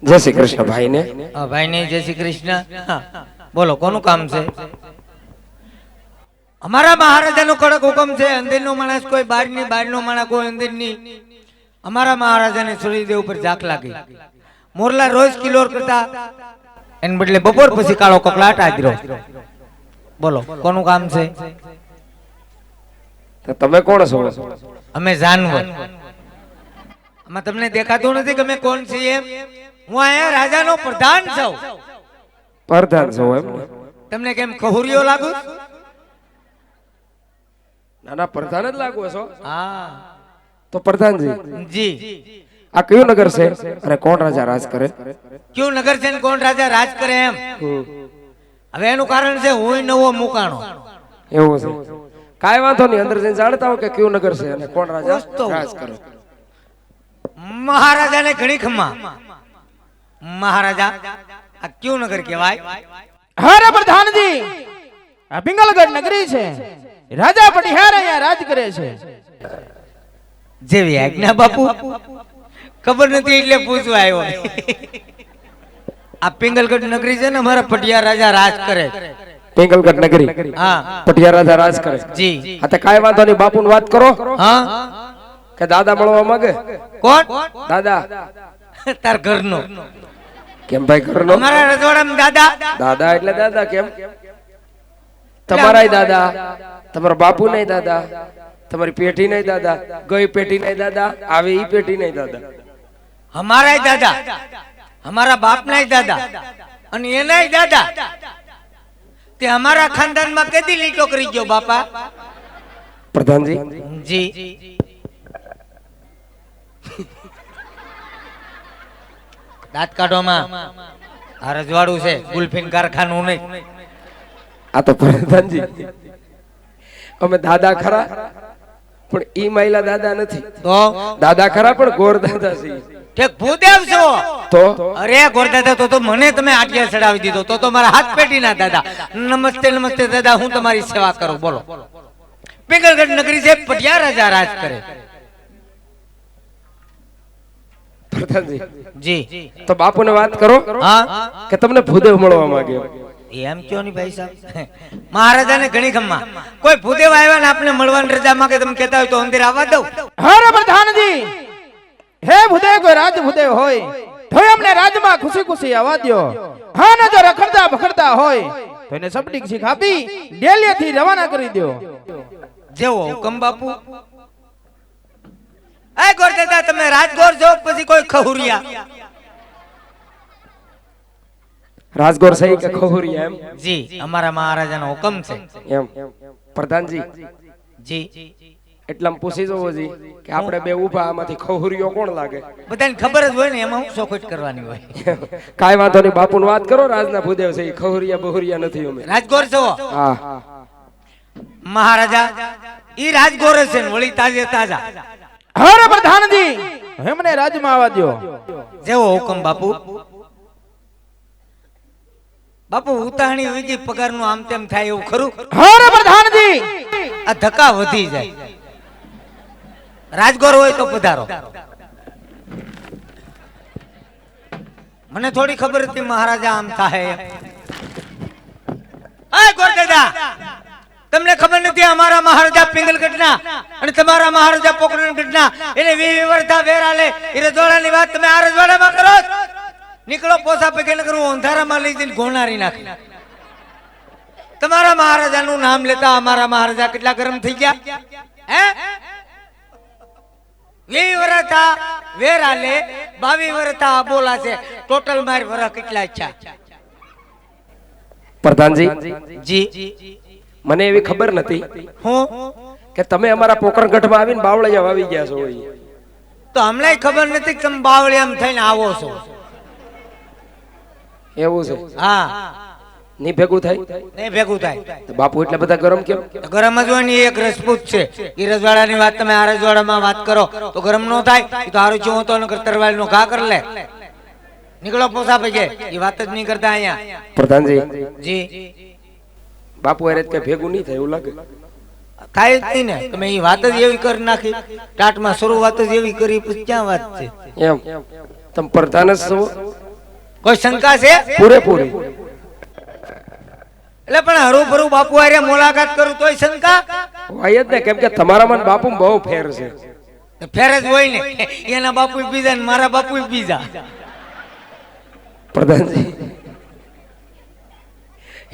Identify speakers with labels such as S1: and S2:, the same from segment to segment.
S1: જય શ્રી કૃષ્ણ ભાઈને.
S2: ભાઈને જય શ્રી કૃષ્ણ. બોલો કોનું કામ છે? અમારા મહારાજાનો કડક હુકમ છે, અંદરનો માણસ કોઈ બહારની, બહારનો માણસ કોઈ અંદરની. અમારા મહારાજાને સૂર્યદેવ ઉપર ઝાક લાગી. મોરલા રોજ કિલોર કરતા એને બદલે બપોર પછી કાળો કકળાટ આજરો. બોલો કોનું કામ છે?
S1: તો તમે કોણ છો?
S2: અમે જાનવર. આમાં તમને દેખાતું નથી કે અમે કોણ છીએ? હું અહીંયા રાજાનો પ્રધાન છું.
S1: પ્રધાન છો એમ?
S2: તમને કેમ ખહુરિયો લાગુ?
S1: ના ના, પ્રધાન જ લાગો છો.
S2: હા
S1: તો પ્રધાનજી
S2: જી.
S1: આ કયું નગર છે અને કોણ રાજા રાજ કરે?
S2: કયું નગર છે ને કોણ રાજા રાજ કરે એમ? હવે એનું કારણ છે હું નવો મુકાણો.
S1: એવું છે? કાંઈ વાંધો નહીં, અંદર જઈને જાણતા હો કે કયું નગર છે અને કોણ રાજા રાજ કરે.
S2: મહારાજાને ઘણી ખમ્મા. મહારાજા આ કયું નગર કહેવાય?
S3: હરે પ્રધાનજી, આ પિંગલગઢ નગરી છે. રાજા પટિહાર અહીંયા રાજ કરે છે.
S2: જેવી આજ્ઞા બાપુ. ખબર નથી એટલે પૂછવા આવ્યો. આ પિંગલગઢ નગરી છે ને, અમારા પટિયાર રાજા રાજ કરે.
S1: પિંગલગઢ નગરી?
S2: હા,
S1: પટિયાર રાજા રાજ કરે.
S2: જી.
S1: હા તો કાંઈ વાંધો નહીં, બાપુને વાત કરો.
S2: હા,
S1: કે દાદા મળવા માંગે?
S2: કોણ?
S1: દાદા.
S2: તાર ઘરનો.
S1: કેમ ભાઈ ઘરનો?
S2: અમારા રજવાડામાં દાદા.
S1: દાદા એટલે દાદા કેમ? તમારાય દાદા, તમારા બાપુ નહીં દાદા, તમારી પેઢી નહીં દાદા, ગઈ પેઢી નહીં દાદા, આવી ઈ પેઢી નહીં દાદા.
S2: અમારાય દાદા, અમારા બાપનાય દાદા અને એનાય દાદા. તે અમારા ખાનદાનમાં કેદી લીટો કરી ગયો બાપા?
S1: પ્રધાનજી
S2: જી. દાંત કાઢોમાં. આ રજવાડું છે, ગુલફીન કારખાનું નહીં.
S1: આ તો પ્રધાનજી અમે દાદા ખરા પણ ઈ માયલા દાદા નથી.
S2: તો
S1: દાદા ખરા પણ ગોર દાદા છે.
S2: ઠેક ભૂદેવ છો?
S1: તો
S2: અરે ગોરદાદા, તો મને તમે આટલે ચડાવી દીધો. તો મારા હાથ પેટીના દાદા. નમસ્તે નમસ્તે દાદા, હું તમારી સેવા કરું. બોલો. પિંગલગઢ નગરી છે, પટિયાર રાજા રાજ કરે.
S1: પ્રધાનજી
S2: જી.
S1: તો બાપુને વાત કરો
S2: હા,
S1: કે તમને ભૂદેવ મળવા માંગે.
S2: એમ ક્યો નહીં ભાઈ સાહેબ. મહારાજાને ઘણી ખમ્મા. કોઈ ભૂદેવ આવ્યા ને આપણે મળવાની રજા માંગે, તમે કહેતા હોય તો અંદર આવવા દઉં.
S3: હરે પ્રધાનજી, હે ભૂદેવ કોઈ રાજ ભૂદેવ હોય તો અમને રાજમાં ખુશી ખુશી આવવા દ્યો. હા, ને જો રખડતા ભખડતા હોય તો એને સબડી શીખ આપી ડેલીથી રવાના કરી દ્યો.
S2: જેવો હુકમ બાપુ. એ ગોરદાદા, તમે રાજગોર છો પછી કોઈ ખહુરિયા?
S1: રાજગોર સહી કે ખોહરિયા એમ?
S2: જી, અમારા મહારાજાનો હુકમ છે.
S1: એમ પ્રધાનજી
S2: જી.
S1: એટલામાં પૂછી જોવો જી કે આપણે બે ઊભા આમાંથી ખોહરિયો કોણ લાગે?
S2: બધાને ખબર જ હોય ને, એમાં હું ચોખવટ કરવાની હોય.
S1: કાંઈ વાંધો નહીં, બાપુને વાત કરો. રાજના ભૂદેવ છે, ખોહરિયા બહુરિયા નથી અમે.
S2: રાજગોર છો?
S1: હા.
S2: મહારાજા ઈ રાજગોર છે ને વળી તાજે તાજા.
S3: હરે પ્રધાનજી, એમને રાજમાં આવવા દ્યો.
S2: જેવો હુકમ બાપુ. બાપુ ઉતાહણી વીજી પગારનું આમ તેમ થાય એવું ખરું?
S3: હરે પ્રધાનજી,
S2: આ ધક્કા વધી જાય. રાજગોર હોય તો પધારો. મને થોડી ખબર હતી મહારાજા આમ થાય. એ ગોરદાદા, તમને ખબર નથી અમારા મહારાજા પિંગલગઢના અને તમારા મહારાજા પોકરણગઢના એને વિવરતા વેરાલે એ રજવાડાની વાત તમે આ રજવાડામાં કરો? નીકળો પોસા પૈકી ન કરું, અંધારામાં લઈ જઈને ગોણારી નાખી. તમારા મહારાજાનું નામ લેતા અમારા મહારાજા કેટલા ગરમ થઈ ગયા? હે? 20 વર્ષ વેરાલે, 22 વર્ષ બોલા છે. ટોટલ માર વર્ષ કેટલા છે?
S1: પ્રધાનજી
S2: જી.
S1: મને એવી ખબર નથી
S2: હું
S1: કે તમે અમારા પોકરણગઢમાં આવીને બાવળિયા વાવી ગયા છો.
S2: તો હમણાં ખબર નથી કે તમે બાવળિયામાં થઈને આવો છો.
S1: એવું છે?
S2: હા.
S1: ની ભેગું થાય?
S2: નહીં ભેગું થાય.
S1: તો બાપુ એટલે બધા ગરમ કેમ?
S2: ગરમ જ હોય ને, એક રજપૂત છે. એ રજવાડાની વાત તમે આ રજવાડામાં વાત કરો તો ગરમ નો થાય. તો હારું જો તો નકર તરવાલ નો ઘા કર લે. નીકળો પોસા પૈકે. એ વાત જ નહીં કરતા અહીંયા.
S1: પ્રધાનજી
S2: જી.
S1: બાપુ અરે કઈ ભેગું નહીં થાય એવું લાગે?
S2: થાય જ નહીં ને. તમે એ વાત જ એવી કરી નાખી. ટાટમાં શરૂઆત જ એવી કરી, પછી ક્યાં વાત છે?
S1: એમ તમે પ્રધાન જ છો?
S2: કોઈ શંકા છે?
S1: પૂરેપૂરી.
S2: એટલે પણ હરું બાપુ હારે મુલાકાત કરું તોય શંકા?
S1: હોય જ ને, કેમ કે તમારામાં ને બાપુ બહુ ફેર છે.
S2: ફેર જ હોય ને, એના બાપુ બીજા ને મારા બાપુ બીજા.
S1: પ્રધાનજી,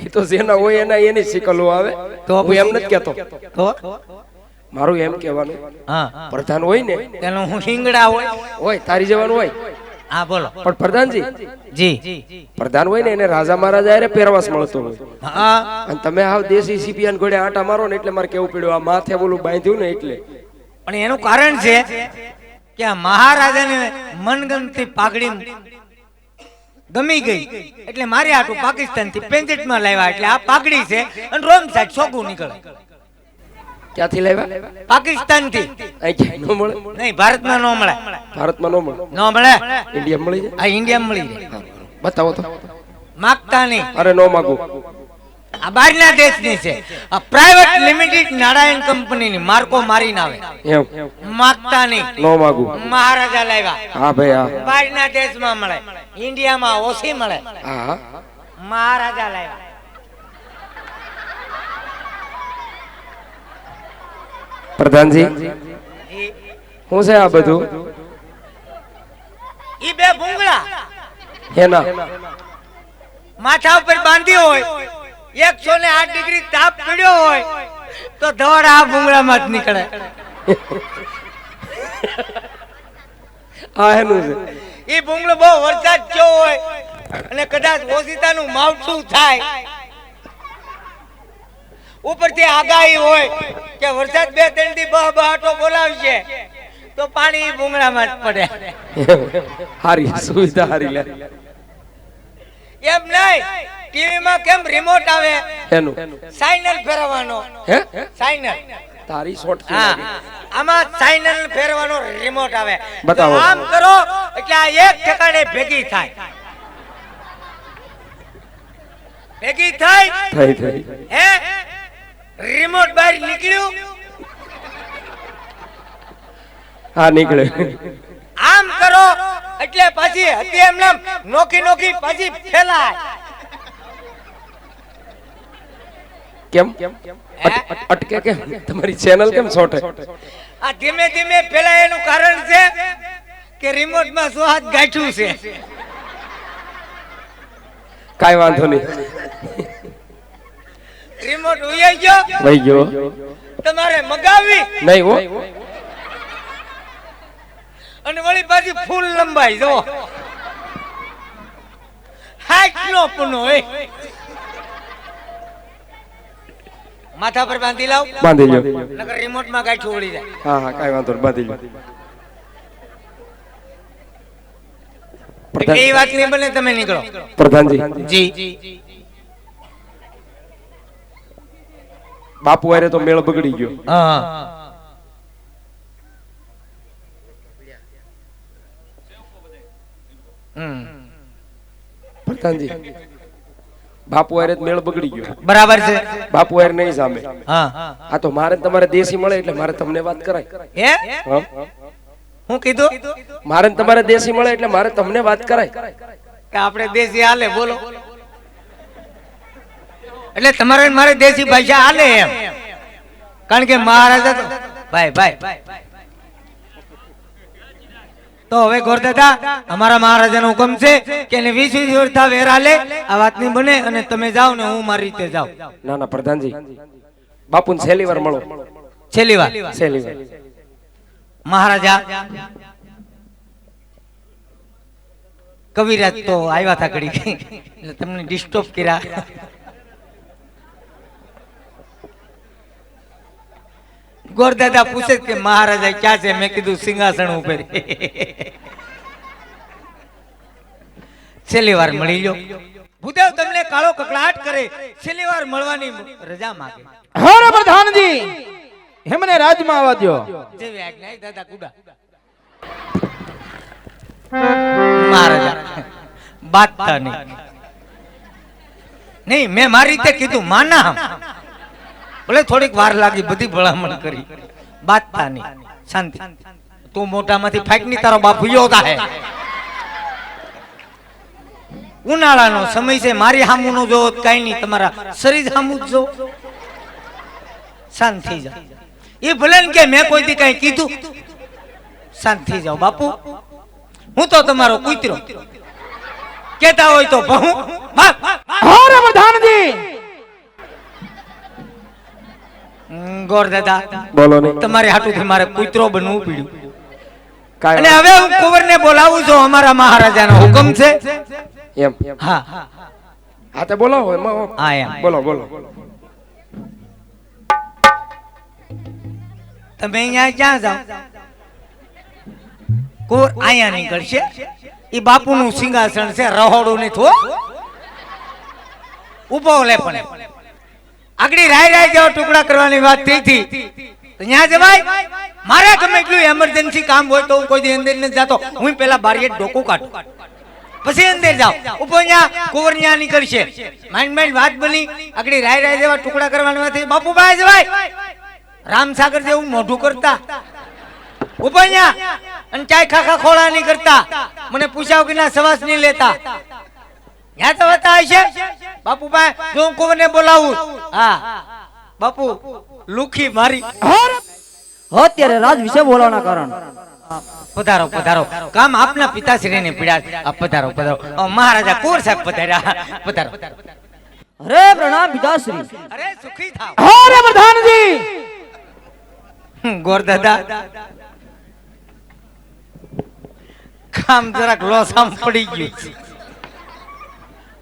S1: એ તો જેના હોય એના એની શિકલો આવે.
S2: તો
S1: હું એમ નથી કહેતો,
S2: તો
S1: મારું એમ કહેવાનું,
S2: હા,
S1: પ્રધાન હોય ને
S2: તેનું હું હિંગડા
S1: હોય તારી જવાનું હોય.
S2: હા બોલો.
S1: પણ પ્રધાનજી,
S2: જી,
S1: પ્રધાન હોય ને એને રાજા મહારાજા હારે પહેરવાસ મળતો હોય.
S2: હા,
S1: અને તમે આવ દેશી સીપિયાન ઘોડે આટા મારો ને એટલે મારે કેવું પડ્યું, આ માથે બોલું બાંધ્યું ને એટલે.
S2: પણ એનું કારણ છે કે આ મહારાજાને મનગમતી પાઘડી ગમી ગઈ એટલે મારી આટું પાકિસ્તાન થી પેન્જેટમાં લાવ્યા. એટલે આ પાઘડી છે અને રોંગ સાઈડ સોગું નીકળે.
S1: ક્યાંથી લાવ્યા?
S2: પાકિસ્તાન થી.
S1: અહીં ક્યાંય ન મળે.
S2: નહીં, ભારતમાં ન મળે.
S1: ભારતમાં ન મળે.
S2: ન મળે.
S1: ઇન્ડિયા મળી જાય.
S2: આ ઇન્ડિયામાં મળી જાય.
S1: બતાવો તો.
S2: માગતા નહીં.
S1: અરે ન માગું.
S2: આ બહારના દેશની છે. આ પ્રાઇવેટ લિમિટેડ નારાયણ કંપનીની માર્કો મારીને આવે.
S1: એમ
S2: માગતા નહીં.
S1: ન માગું.
S2: મહારાજા લાવ્યા.
S1: હા ભાઈ, હા.
S2: બહારના દેશમાં મળે, ઇન્ડિયામાં ઓછી મળે.
S1: હા.
S2: મહારાજા લાવ્યા.
S1: પ્રધાનજી, શું છે આ બધું?
S2: ઈ બે ભૂંગળા
S1: એના
S2: માથા ઉપર બાંધી હોય, 108 ડિગ્રી તાપ પડ્યો હોય તો ધોળ આ ભૂંગળામાં જ નીકળે.
S1: આ એનું છે.
S2: ઈ ભૂંગળો બહુ વરસાદ થયો હોય અને કદાચ ઓશિતાનું માવઠું થાય, ઉપરથી આગાહી હોય કે વરસાદ 2-3 દી બહાટો બોલાવશે તો પાણી ઈ ભૂંગળામાં જ પડે.
S1: હારી સુવિધા હારી લે.
S2: એમ નહીં, ટીવીમાં કેમ રિમોટ આવે
S1: એનું
S2: સાઇનલ ફેરવવાનો.
S1: હે
S2: સાઇનલ.
S1: તારી શોર્ટ
S2: હા, આમાં સાઇનલ ફેરવાનો રિમોટ આવે.
S1: બતાવો.
S2: તો આમ કરો એટલે આ એક ઠેકાણે ભેગી થાય. ભેગી થાય.
S1: થઈ
S2: હે, રિમોટ બહાર નીકળ્યું.
S1: હા, નીકળે.
S2: આમ કરો એટલે પછી હતી એમને નોખી પછી ફેલાય.
S1: કેમ અટકે? કેમ તમારી ચેનલ કેમ છોટે?
S2: આ ધીમે ધીમે ફેલાય એનું કારણ છે કે રિમોટ માં શું હાથ ગાંઠ્યું છે.
S1: કાઈ વાંધો નહીં.
S2: રિમોટ ઉઈ ગયો.
S1: વઈ ગયો.
S2: તમારે મગાવી
S1: નહીં હો.
S2: અને વળી પાછી ફૂલ લંબાઈ જો હાઈટ નો પુનો હોય. માથા પર બાંધી લાવ.
S1: બાંધી લ્યો.
S2: નકર રિમોટ માં ગાંઠું વળી જાય.
S1: હા હા, કાઈ વાંધો નહીં, બાંધી લ્યો.
S2: એ વાત નહીં બને, તમે નીકળો.
S1: પ્રધાનજી,
S2: જી,
S1: બાપુ હારે તો મેળ બગડી ગયો.
S2: હા,
S1: પ્રધાનજી, બાપુ હારે તો મેળ બગડી ગયો.
S2: બરાબર છે.
S1: બાપુ હારે નહીં સામે.
S2: હા,
S1: આ તો મારે ને તમારે દેશી મળે એટલે મારે તમને વાત કરાય.
S2: હે,
S1: હા?
S2: હું કીધું
S1: મારે ને તમારે દેશી મળે એટલે મારે તમને વાત કરાય.
S2: કે આપણે દેશી હાલે, બોલો. એટલે તમારે ને મારે દેશી ભાષા હાલે એમ. કારણ કે મહારાજા તો ભાઈ તો હવે ગોરદાદા, અમારા મહારાજાનો હુકમ છે કે એને 20 વર્ષ વેર હાલે. આ વાત નહીં બને અને તમે જાઓ ને હું મારી રીતે જાઉં.
S1: ના ના પ્રધાનજી, બાપુને છેલ્લી વાર મળો.
S2: છેલ્લી વાર.
S1: છેલ્લી વાર.
S2: મહારાજા કવિરાજ તો આવ્યા હતા ઘડી એટલે તમને ડિસ્ટર્બ કર્યા. ગોરદાદા પૂછે કે મહારાજા ક્યાં છે? મેં કીધું સિંહાસન ઉપર. છેલ્લી વાર મળી લો. ભૂદેવ તમને કાળો કકળાટ કરે, છેલ્લી વાર મળવાની રજા માંગે.
S3: હરે પ્રધાનજી, એમને રાજમાં આવવા દ્યો.
S2: જેવી આજ્ઞા. દાદા કુડા. મહારાજા બાતતા નહીં, મેં મારી રીતે કીધું. માના ભલે થોડીક વાર લાગી, બધી ભલામણ કરી, બાતતા નહીં. શાંતિ. તું મોટામાંથી ફાઈક ની તારો બાપ ભૂયો થાય. ઉનાળાનો સમય છે, મારી સામું નો જોવો તો કાંઈ નહીં, તમારા શરીર સામું જ જો. શાંત થઈ જાઓ. એ ભલે ને કે મેં કોઈ દી કઈ કીધું, શાંત થઈ જાઓ બાપુ. હું તો તમારો કૂતરો, કેતા હોય તો બહુ.
S3: અરે પ્રધાનજી
S2: ગોર દાદા,
S1: બોલો ને.
S2: તમારી હાટુથી મારે કૂતરો બનવું પડ્યું.
S1: કાંઈ
S2: અને હવે હું કુંવરને બોલાવું છું, અમારા મહારાજાનો હુકમ છે.
S1: એમ
S2: હા
S1: હા તે બોલો એમાં
S2: હા એમ.
S1: બોલો બોલો.
S2: તમે અહીંયા ક્યાં જાઓ? કુંવર અહીંયા નીકળશે. ઈ બાપુનું સિંહાસન છે, રહોડું નહીં થો. ઉભો લે પણ આગળી રાય રાય જેવા ટુકડા કરવાની વાત થઈ હતી, તો ત્યાં જવાય. મારે ગમે એટલું એમરજન્સી કામ હોય તો હું કોઈ દી અંદર નથી જાતો. હું પેલા બારીએ ડોકું કાઢું, પછી અંદર જાવ. ઉભો અહીંયા કુંવર ત્યાં નીકળશે. માઇન્ડ માઇન્ડ વાત બની. આગળી રાય રાય જેવા ટુકડા કરવાની વાત થઈ. બાપુભાઈ જવાય રામસાગર જેવું મોઢું કરતા. ઉભો અહીંયા અને ચાય ખાખા ખોળા નહીં કરતા. મને પૂછાવ કે ના સવાસ નહીં લેતા. યા તો વતા હશે બાપુભાઈ. જો હું કુંવરને બોલાવું. હા બાપુ લુખી મારી.
S4: અત્યારે રાજ વિશે બોલાવાના કારણ
S2: પધારો પધારો. કામ આપના પિતાશ્રીને પીડા. પધારો પધારો. મહારાજા કુંવર સાહેબ પધાર્યા. પધારો.
S4: અરે પ્રણામ પિતાશ્રી.
S2: અરે સુખી થાવ.
S3: અરે પ્રધાનજી
S2: ગોર દાદા, કામ જરાક લોસામ પડી ગયું.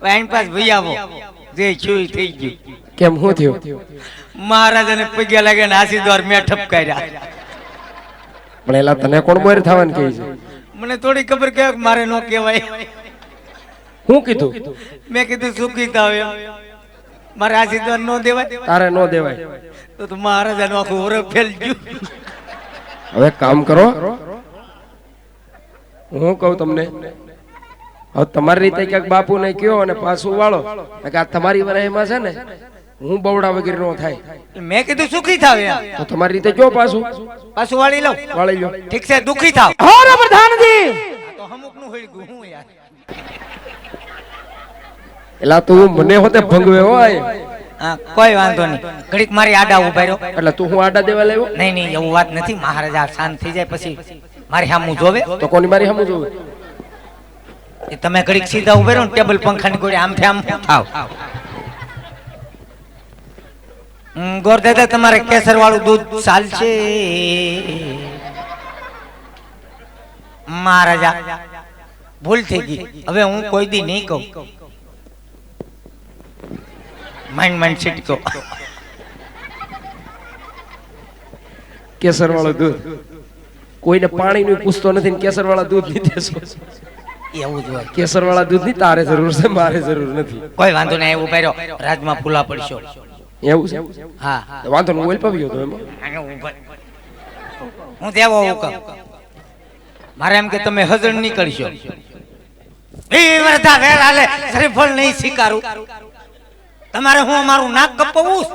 S2: વાઈન પાસ ભઈ આવો. જે છુઈ થઈ ગયું.
S1: કેમ શું થયું?
S2: મહારાજાને પગે લાગે ને આશીર્વાદ મેં ઠપકાર્યા.
S1: પણ એલા તને કોણ બોર થવાનું કહે છે?
S2: મને થોડી ખબર કે મારે નો કહેવાય.
S1: હું કીધું?
S2: મેં કીધું સુખી થાવ એમ. મારે આશીર્વાદ નો દેવાય.
S1: તારે નો દેવાય.
S2: તો મહારાજાનું આખું ઓરખ ફેલ ગયું.
S1: હવે કામ કરો. હું કહું તમને, હવે તમારી રીતે ક્યાંક બાપુ ને કયો અને પાછું વાળો. આ તમારી વરાયમાં છે ને, હું બવડા વગેરે નો થાય.
S2: મેં કીધું સુખી થાવ એમ.
S1: તો તમારી રીતે કયો પાછું
S2: પાછું વાળી લઉં.
S1: વાળી લો.
S2: ઠીક છે, દુખી થાવ.
S3: અરે પ્રધાનજી
S2: તો અમુક નું હોય ગયું હું યાર.
S1: એલા તું મને હોતે ભંગવે હોય.
S2: હા કોઈ વાંધો નહીં. ઘડીક મારી આડા ઉભા રહ્યો.
S1: એટલે તું હું આડા દેવા લાવ્યો?
S2: નહીં નહીં એવું વાત નથી. મહારાજા શાંત થઈ જાય પછી મારી સામું જોવે.
S1: તો કોની મારી સામું જોવે?
S2: એ તમે ઘડીક સીધા ઉભા રહો ને ટેબલ પંખાની ગોળી આમથી આમ થાવ. ગોર દાદા તમારે કેસર વાળું દૂધ ચાલશે? મહારાજા ભૂલ થઈ ગઈ, હવે હું કોઈ દી નહીં કહું. Mind mind છિટકો.
S1: કેસર વાળું દૂધ કોઈને પાણી નું પૂછતો નથી ને કેસર વાળા દૂધ નહીં દેશો.
S2: એવું જ હોય.
S1: કેસર વાળા દૂધ ની તારે જરૂર છે, મારે જરૂર નથી.
S2: કોઈ વાંધો નહીં. એવું પહેર્યો રાજમાં ફૂલા પડશો.
S1: એવું છે?
S2: હા
S1: તો વાંધો નહીં, ઓઇલ પાવી ગયો તો એમાં.
S2: હું દેવો હુકમ. મારે એમ કે તમે હજર નીકળશો. એ વર્ધા વેર હાલે શ્રીફળ નહીં સ્વીકારું. તમારે હું અમારું નાક કપાવું?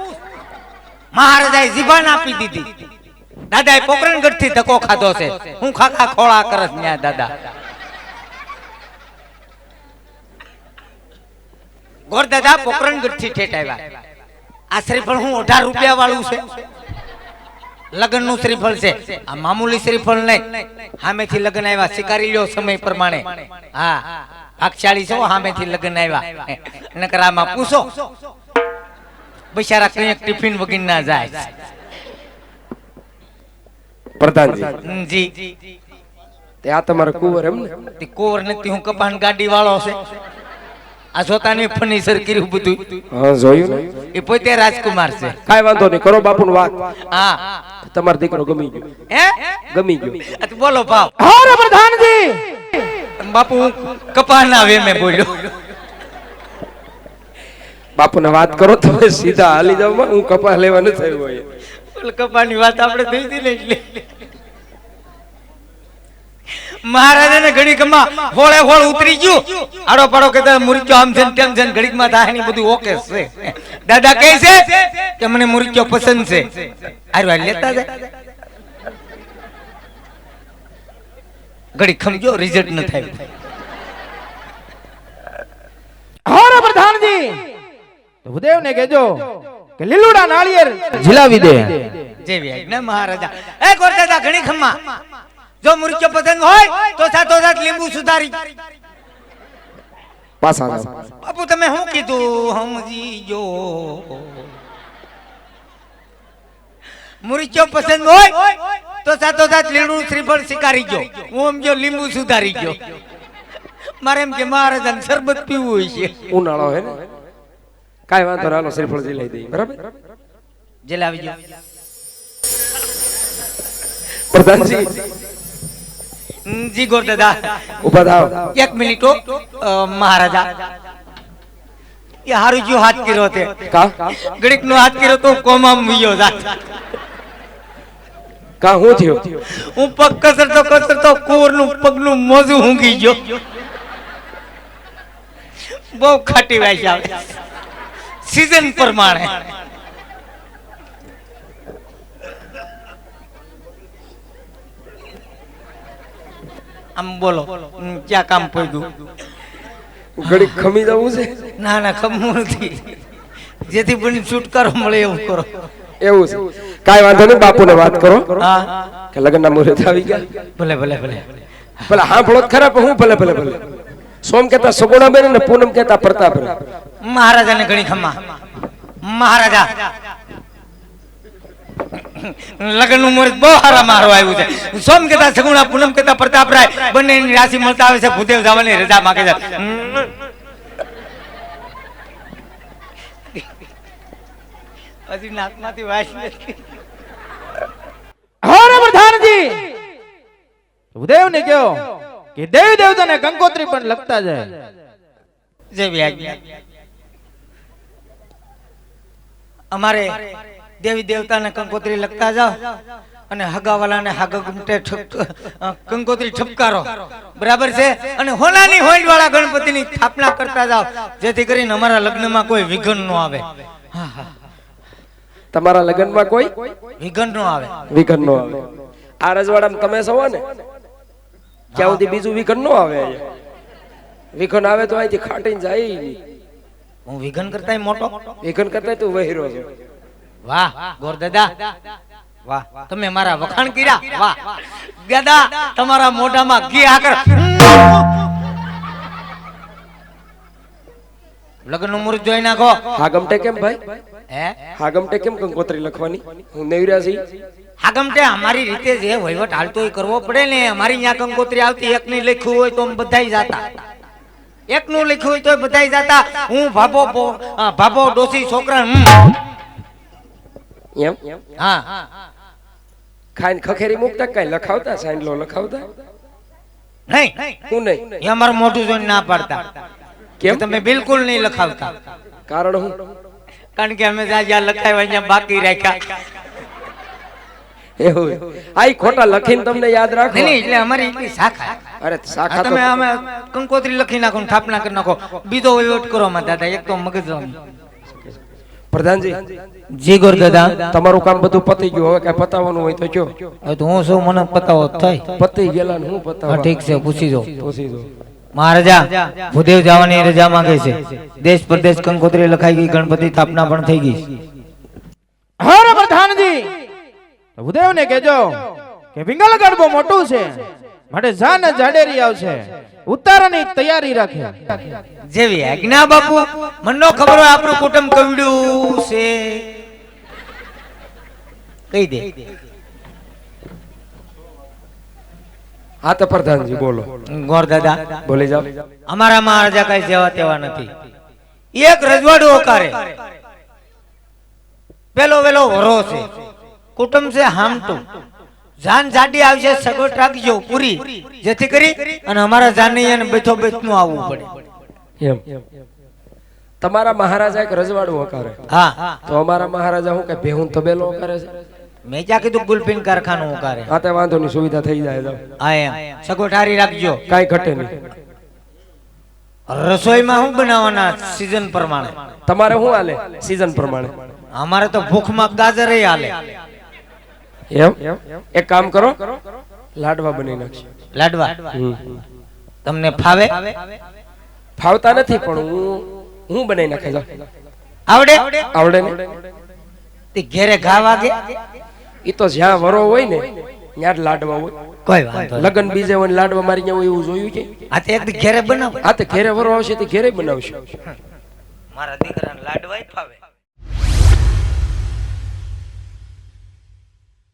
S2: મહારાજાએ જીભાન આપી દીધી. દાદાએ પોકરણગઢ થી ધક્કો ખાધો છે. હું ખાખા ખોળા કરસ ન્યા દાદા. ગોર દાદા પોકરણગઢ થી ઠેઠ આવ્યા. આ શ્રીફળ હું 18 રૂપિયા વાળું છે. લગ્ન નું શ્રીફળ છે. આ મામૂલી શ્રીફળ નહીં. સામેથી લગ્ન આવ્યા. સ્વીકારી લ્યો સમય પ્રમાણે. હા ભાગશાળી છો, સામેથી લગ્ન આવ્યા. નકર આમાં પૂછો બિચારા કંઈક ટિફિન વગર ના જાય.
S1: પ્રધાનજી
S2: જી
S1: તે આ તમારો કુંવર એમ ને?
S2: તે કુંવર નથી, હું કપાન ગાડી વાળો છે. આ જોતાની ફર્નિચર કર્યું બધું.
S1: હા જોયું ને.
S2: એ પોતે રાજકુમાર છે.
S1: કાઈ વાંધો નહીં, કરો બાપુની વાત.
S2: હા
S1: તમારો દીકરો ગમી ગયો.
S2: હે
S1: ગમી ગયો.
S2: આ તો બોલો ભાવ.
S3: અરે પ્રધાનજી
S2: બાપુ કપાના વેમે બોલ્યો.
S1: બાપુને વાત કરો, તમે સીધા હાલી જાવ. હું કપાસ લેવા નથી આવ્યો હોય.
S2: કપાની વાત આપણે થઈ હતી ને એટલે મહારાજાને ઘડીકમાં હોળે હોળ ઉતરી ગયું. આડો પાડો કે મુરચો આમ છે તેમ છે, ઘડીકમાં થાય ને બધું ઓકે છે. દાદા કહે છે કે મને મુરચો પસંદ છે. આરવા લેતા જાય. ઘડી ખમજો રિઝલ્ટ ન થાય.
S3: ભૂદેવને કહેજો કે લીલુડા નાળિયેર ઝીલાવી દે.
S2: જેવી આજ્ઞા મહારાજા. એ ગોરદાદા ઘણી ખમ્મા. જો મુરચો પસંદ હોય તો સાથોસાથ લીંબુ સુધારી.
S1: પાછા જાઓ.
S2: બાપુ તમે શું કીધું સમજી જો. મુરચો પસંદ હોય તો સાથોસાથ લીલું શ્રીફળ સ્વીકારી ગયો. હું સમજો લીંબુ સુધારી ગયો. મારે એમ કે મહારાજાને શરબત પીવું હોય છે.
S1: ઉનાળો હે ને કાઈ વાંધો ના, હાલો શ્રીફળજી લઈ દઈએ. બરાબર
S2: જલાવી ગયો.
S1: પ્રધાનજી
S2: જી ગોરદાદા
S1: ઉભા થાવ.
S2: એક મિનિટ હો. મહારાજા એ હારું જો હાથ કર્યો તે
S1: કા
S2: ગણિત નો હાથ કર્યો તો કોમામ વિયો જાત.
S1: કા હું થયો?
S2: હું પગ કસરતો કુંવર નું પગનું મોજું ઊંઘી ગયો. બહુ ખાટી વાઈ આવે સીઝન પ્રમાણે. આમ બોલો ક્યાં કામ પડ્યું?
S1: ઘડી ખમી જવું છે.
S2: ના ના ખમવું નથી. જેથી બની છુટકારો મળે એવું કરો.
S1: એવું છે. કાઈ વાંધો નહીં, બાપુને વાત કરો
S2: હા
S1: કે લગ્નના મુહૂર્ત આવી ગયા.
S2: ભલે ભલે ભલે.
S1: ભલે સાંભળો ખરા, પણ હું ભલે ભલે ભલે. સોમ કહેતા સગુણા બેન ને પૂનમ કહેતા પ્રતાપ.
S2: મહારાજાને ઘણી ખમ્મા. મહારાજા લગ્ન નું મુહૂર્ત બહુ સારા મારો આવ્યું છે. સોમ કહેતા સગુણા, પૂનમ કહેતા પ્રતાપરાય બંનેની રાશિ મળતા આવે છે. ભૂદેવ જવાની રજા માંગે છે. હજી નાકમાંથી વાસ નથી.
S3: હરે પ્રધાનજી ભૂદેવને કહો કે દેવી દેવતાને કંકોત્રી પણ લખતા જાય.
S2: જેવી આજ્ઞા. અમારે દેવી દેવતાને કંકોત્રી લખતા જાઓ અને હગાવાલાને હાગમટે કંકોત્રી ઠપકારો. બરાબર છે? અને હોનાની હોઈડ વાળા ગણપતિની સ્થાપના કરતા જાઓ, જેથી કરીને અમારા લગ્નમાં કોઈ વિઘ્ન ન આવે.
S1: તમારા લગ્નમાં કોઈ
S2: વિઘ્ન ન આવે.
S1: વિઘન નો આવે. આ રજવાડામાં તમે સવો ને ક્યાં સુધી બીજું વિઘન નો આવે. વિઘન આવે તો અહીંથી ખાટીને જાય નહીં.
S2: હું વિઘ્ન કરતા મોટો.
S1: વિઘન કરતા તું વહેરો છો.
S2: વાહ ગોરદાદા વાહ, તમે મારા વખાણ કર્યા. વાહ દાદા, તમારા મોઢામાં ઘી આકર. લગ્ન નું મુહૂર્ત જોઈ નાખો.
S1: હાગમટે કેમ ભાઈ?
S2: હે
S1: હાગમટે કેમ કંકોત્રી લખવાની? હું નેવર્યા છી.
S2: હાગમટે અમારી રીતે જે વહીવટ હાલતો એ કરવો પડે ને. અમારી અહીંયા કંકોત્રી આવતી, એક ની લખ્યું હોય તો બધાય જાતા, એક નું લખ્યું હોય તો બધાય જાતા. હું ભાભો ડોસી છોકરા
S1: એમ
S2: હા
S1: ખાઈને ખખેરી મૂકતા કઈ લખાવતા, સાંડલો લખાવતા?
S2: નહીં,
S1: હું નહીં.
S2: એ અમારું મોઢું જોઈને ના પાડતા.
S1: કેમ?
S2: તમે બિલકુલ નહીં લખાવતા.
S1: કારણ હું?
S2: કારણ કે અમે જ્યાં લખાવ્યા અહીંયા બાકી રાખ્યા.
S1: એવું આઈ ખોટા લખીને તમને યાદ રાખો.
S2: નહીં એટલે અમારી એટલી શાખા.
S1: અરે શાખા
S2: તમે
S1: તો
S2: અમે કંકોત્રી લખી નાખો, સ્થાપના કરી નાખો, બીજો વહીવટ કરો માં દાદા. એક તો મગજ
S1: પ્રધાનજી
S2: જી ગોરદાદા,
S1: તમારું કામ બધું પતી ગયું. હવે કઈ પતાવવાનું હોય તો કયો.
S2: હવે તો હું શું મને પતાવો થાય.
S1: પતી ગયેલા ને હું પતાવવા.
S2: ઠીક છે, પૂછી દો.
S1: પૂછી દો.
S2: મહારાજા ભૂદેવ જવાની રજા માંગે છે. દેશ પ્રદેશ કંકોત્રી લખાઈ ગઈ, ગણપતિ સ્થાપના પણ થઈ ગઈ.
S3: હરે પ્રધાનજી ભૂદેવને કહેજો કે વિંગલગઢ બહુ મોટું છે, માટે જાન જાડેરી આવશે, ઉતારાની તૈયારી રાખે.
S2: જેવી આજ્ઞા બાપુ. મને ખબર હોય આપણું કુટુંબ કવડ્યું છે, કહી દે.
S1: હા તો પ્રધાનજી બોલો.
S2: ગોરદાદા
S1: બોલી જાઓ.
S2: અમારા મહારાજા કઈ જેવા તેવા નથી. એક રજવાડું ઓકારે, પેલો વેલો વરો છે, કુટુંબ છે હામટું. જાન જાડી આવશે, સગવડ રાખજો પૂરી, જેથી કરી અને અમારા જાની અને બેઠો બેઠનું આવવું પડે.
S1: એમ તમારા મહારાજા એક રજવાડું હકારે,
S2: હા
S1: તો અમારા મહારાજા હું કઈ ભેહું તબેલો હકારે છે?
S2: મેં ક્યાં કીધું ગુલપીન કારખાનું હકારે.
S1: હા તે વાંધો નહીં, સુવિધા થઈ જાય. જાઓ.
S2: હા એમ સગવડ હારી રાખજો.
S1: કાઈ ઘટે નહીં.
S2: રસોઈમાં શું બનાવવાના સીઝન પ્રમાણે?
S1: તમારે શું હાલે સીઝન પ્રમાણે?
S2: અમારે તો ભૂખમાં ગાજર હાલે.
S1: એમ એક કામ કરો, લાડવા બની નાખજો.
S2: લાડવા તમને ફાવે?
S1: ફાવતા નથી પણ હું બનાવી નાખે. જાઓ.
S2: આવડે
S1: આવડે ને
S2: તે ઘેરે ઘા વાગે
S1: ઈ તો જ્યાં વરો હોય ને ત્યાં જ લાડવા હોય
S2: કોઈ વાંધો નહીં.
S1: લગન બીજે હોય ને લાડવા મારી ત્યાં હોય એવું જોયું છે
S2: આ તો એક દી ઘેરે બનાવ
S1: આ તો ઘેરે વરો આવશે તો ઘેરે બનાવશે
S2: મારા દીકરાને લાડવાય ફાવે